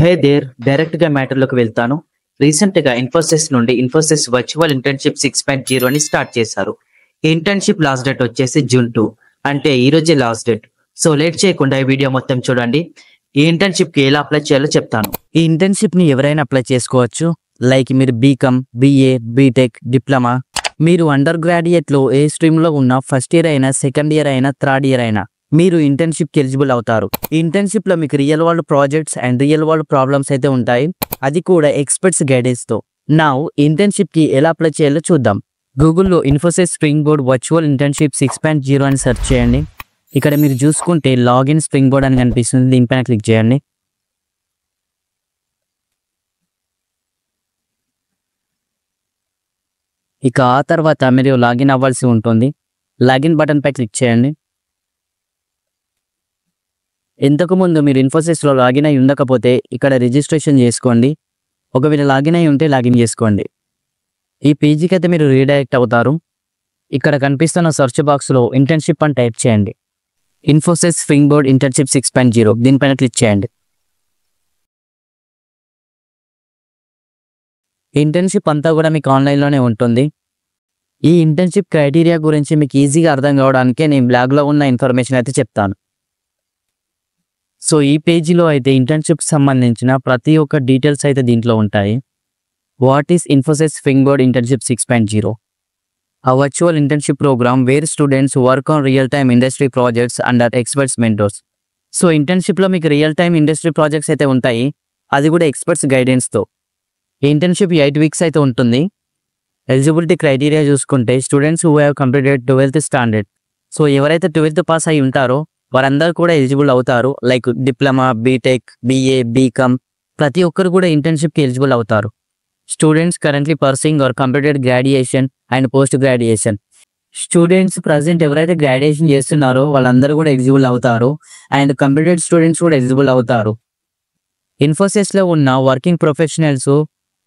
Hey there direct గా matter లోకి వెళ్తాను. రీసెంట్ గా ఇన్ఫోసిస్ నుండి ఇన్ఫోసిస్ వర్చువల్ ఇంటర్న్షిప్ 6.0 అని స్టార్ట్ చేశారు. ఈ ఇంటర్న్షిప్ లాస్ట్ డేట్ వచ్చేసి June 2, అంటే ఈ రోజే లాస్ట్ డేట్. సో లేట్ చేయకుండా ఈ వీడియో మొత్తం చూడండి. ఈ ఇంటర్న్షిప్ కి ఎలా అప్లై చేయాలో చెప్తాను. ఈ ఇంటర్న్షిప్ ని ఎవరైనా అప్లై చేసుకోవచ్చు. లైక్ మీరు బీకామ్, బీఏ, బీటెక్, డిప్లొమా, మీరు అండర్ గ్రాడ్యుయేట్ లో ఏ స్ట్రీమ్ లో ఉన్న ఫస్ట్ ఇయర్ అయినా, సెకండ్ ఇయర్ అయినా, థర్డ్ ఇయర్ అయినా మీరు ఇంటర్న్షిప్ కి ఎలిజిబుల్ అవుతారు. ఈ ఇంటర్న్షిప్ లో మీకు real world projects and real world problems అయితే ఉంటాయి, అది కూడా ఎక్స్పర్ట్స్ గైడెన్స్ తో. నౌ ఇంటర్న్షిప్ కి ఎలా అప్లై చేయాలో చూద్దాం. గూగుల్లో Infosys spring board virtual internship 6.0 అని సెర్చ్ చేయండి. ఇక్కడ మీరు చూసుకుంటే లాగిన్ స్ప్రింగ్ బోర్డ్ అని కనిపిస్తుంది, దీనిపైన క్లిక్ చేయండి. ఇక ఆ తర్వాత మీరు లాగిన్ అవ్వాల్సి ఉంటుంది. లాగిన్ బటన్ పై క్లిక్ చేయండి. ఇంతకుముందు మీరు ఇన్ఫోసిస్లో లాగిన్ అయి ఉండకపోతే ఇక్కడ రిజిస్ట్రేషన్ చేసుకోండి. ఒకవేళ లాగిన్ అయి ఉంటే లాగిన్ చేసుకోండి. ఈ పేజీకి అయితే మీరు రీడైరెక్ట్ అవుతారు. ఇక్కడ కనిపిస్తున్న సెర్చ్ బాక్స్లో ఇంటర్న్షిప్ అని టైప్ చేయండి. ఇన్ఫోసిస్ స్ప్రింగ్ బోర్డ్ ఇంటర్న్షిప్ 6.0 దీనిపైన క్లిక్ చేయండి. ఇంటర్న్షిప్ అంతా కూడా మీకు ఆన్లైన్లోనే ఉంటుంది. ఈ ఇంటర్న్షిప్ క్రైటీరియా గురించి మీకు ఈజీగా అర్థం కావడానికే నేను బ్లాగ్లో ఉన్న ఇన్ఫర్మేషన్ అయితే చెప్తాను. సో ఈ పేజీలో అయితే ఇంటర్న్షిప్ సంబంధించిన ప్రతి ఒక్క డీటెయిల్స్ అయితే దీంట్లో ఉంటాయి. What is Infosys spring board internship 6.0? A virtual internship program where students work on real-time industry projects under experts mentors. So ఇంటర్న్షిప్లో మీకు రియల్ టైమ్ ఇండస్ట్రీ ప్రాజెక్ట్స్ అయితే ఉంటాయి, అది కూడా ఎక్స్పర్ట్స్ గైడెన్స్తో. ఈ ఇంటర్న్షిప్ 8 weeks అయితే ఉంటుంది. ఎలిజిబిలిటీ క్రైటీరియా చూసుకుంటే students who have completed 12th standard. So ఎవరైతే 12th పాస్ అయి ఉంటారో వారందరూ కూడా ఎలిజిబుల్ అవుతారు. Like diploma, BTech, BA, BCom ప్రతి ఒక్కరు కూడా ఇంటర్న్షిప్కి ఎలిజిబుల్ అవుతారు. Students currently pursuing or completed graduation and post graduation. Students present ఎవరైతే గ్రాడ్యుయేషన్ చేస్తున్నారో వాళ్ళందరూ కూడా ఎలిజిబుల్ అవుతారు, అండ్ కంప్లీటెడ్ స్టూడెంట్స్ కూడా ఎలిజిబుల్ అవుతారు. ఇన్ఫోసిస్లో ఉన్న వర్కింగ్ ప్రొఫెషనల్స్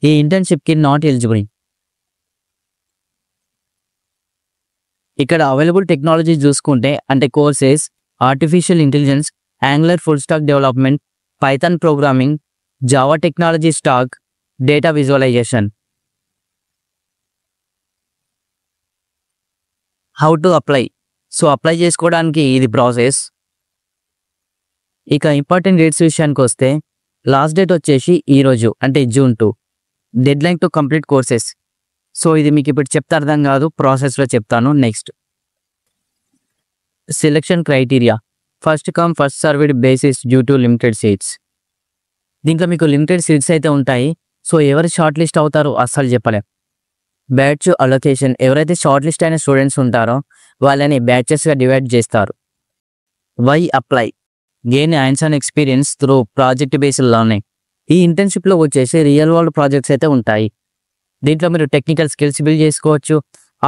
ఈ ఇంటర్న్షిప్కి నాట్ ఎలిజిబుల్. ఇక్కడ అవైలబుల్ టెక్నాలజీ చూసుకుంటే అంటే courses artificial intelligence, Angular full stack development, Python programming, Java technology stack, data visualisation. How to apply? So apply చేసుకోవడానికి ఇది ప్రాసెస్. ఇక ఇంపార్టెంట్ డేట్స్ విషయానికి వస్తే లాస్ట్ డేట్ వచ్చేసి ఈరోజు అంటే June 2. Dead line to complete courses. So ఇది మీకు ఇప్పుడు చెప్తే అర్థం కాదు, ప్రాసెస్లో చెప్తాను. Next selection criteria first come first served basis due to limited seats. దీంట్లో మీకు లిమిటెడ్ సీట్స్ అయితే ఉంటాయి. సో ఎవరు షార్ట్ లిస్ట్ అవుతారో అస్సలు చెప్పలేం. బ్యాచ్ అలొకేషన్, ఎవరైతే షార్ట్ లిస్ట్ అయిన స్టూడెంట్స్ ఉంటారో వాళ్ళని బ్యాచెస్గా డివైడ్ చేస్తారు. Why apply? Gain hands on experience through project based learning. ఈ ఇంటర్న్షిప్లో వచ్చేసి రియల్ వరల్డ్ ప్రాజెక్ట్స్ అయితే ఉంటాయి. దీంట్లో మీరు టెక్నికల్ స్కిల్స్ బిల్డ్ చేసుకోవచ్చు,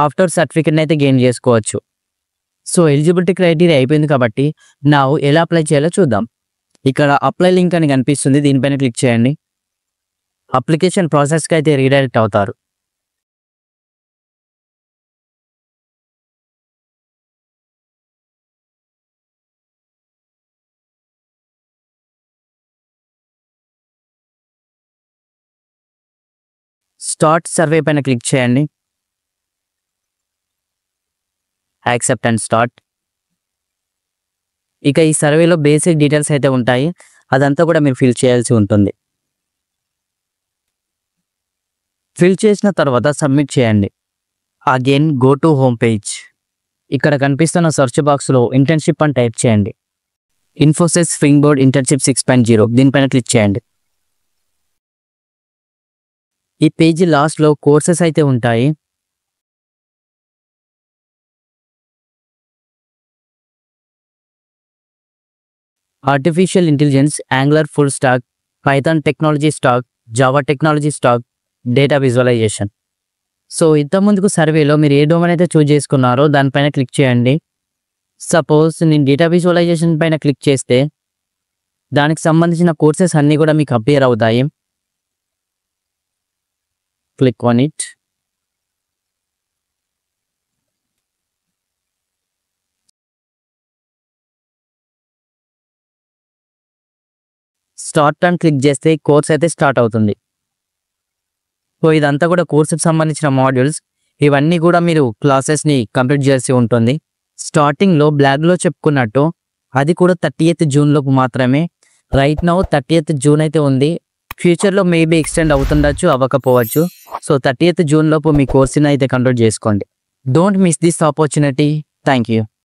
ఆఫ్టర్ సర్టిఫికేట్ అయితే గెయిన్ చేసుకోవచ్చు. సో ఎలిజిబిలిటీ క్రైటీరియా అయిపోయింది కాబట్టి నా ఎలా అప్లై చేయాలో చూద్దాం. ఇక్కడ అప్లై లింక్ అని కనిపిస్తుంది, దీనిపైన క్లిక్ చేయండి. అప్లికేషన్ ప్రాసెస్కి అయితే రీడైరెక్ట్ అవుతారు. స్టార్ట్ సర్వే పైన క్లిక్ చేయండి. Accept and start. ఇక ఈ సర్వేలో బేసిక్ డీటెయిల్స్ అయితే ఉంటాయి, అదంతా కూడా మీరు ఫిల్ చేయాల్సి ఉంటుంది. ఫిల్ చేసిన తర్వాత సబ్మిట్ చేయండి. Again go to home page. ఇక్కడ కనిపిస్తున్న సెర్చ్ బాక్స్లో ఇంటర్న్షిప్ అని టైప్ చేయండి. ఇన్ఫోసిస్ స్ప్రింగ్ బోర్డ్ ఇంటర్న్షిప్ 6.0 దీనిపైన క్లిక్ చేయండి. ఈ పేజీ లాస్ట్లో కోర్సెస్ అయితే ఉంటాయి. Artificial intelligence, Angular full stack, Python technology stack, Java technology stack, data visualisation. So ఇంతకుముందుకు సర్వేలో మీరు ఏ డొమైన్ అయితే చూజ్ చేసుకున్నారో దానిపైన క్లిక్ చేయండి. సపోజ్ నేను డేటా విజువలైజేషన్ పైన క్లిక్ చేస్తే దానికి సంబంధించిన కోర్సెస్ అన్నీ కూడా మీకు అపియర్ అవుతాయి. Click on it. స్టార్ట్ అని క్లిక్ చేస్తే కోర్స్ అయితే స్టార్ట్ అవుతుంది. సో ఇదంతా కూడా కోర్సుకి సంబంధించిన మాడ్యూల్స్. ఇవన్నీ కూడా మీరు క్లాసెస్ని కంప్లీట్ చేసి ఉంటుంది. స్టార్టింగ్లో బ్లాగ్లో చెప్పుకున్నట్టు అది కూడా 30th జూన్లోపు మాత్రమే. రైట్ నౌ 30th జూన్ అయితే ఉంది. ఫ్యూచర్లో మేబీ ఎక్స్టెండ్ అవుతుండొచ్చు, అవ్వకపోవచ్చు. సో 30th జూన్ లోపు మీ కోర్సుని అయితే కంప్లీట్ చేసుకోండి. Don't miss this opportunity. Thank you.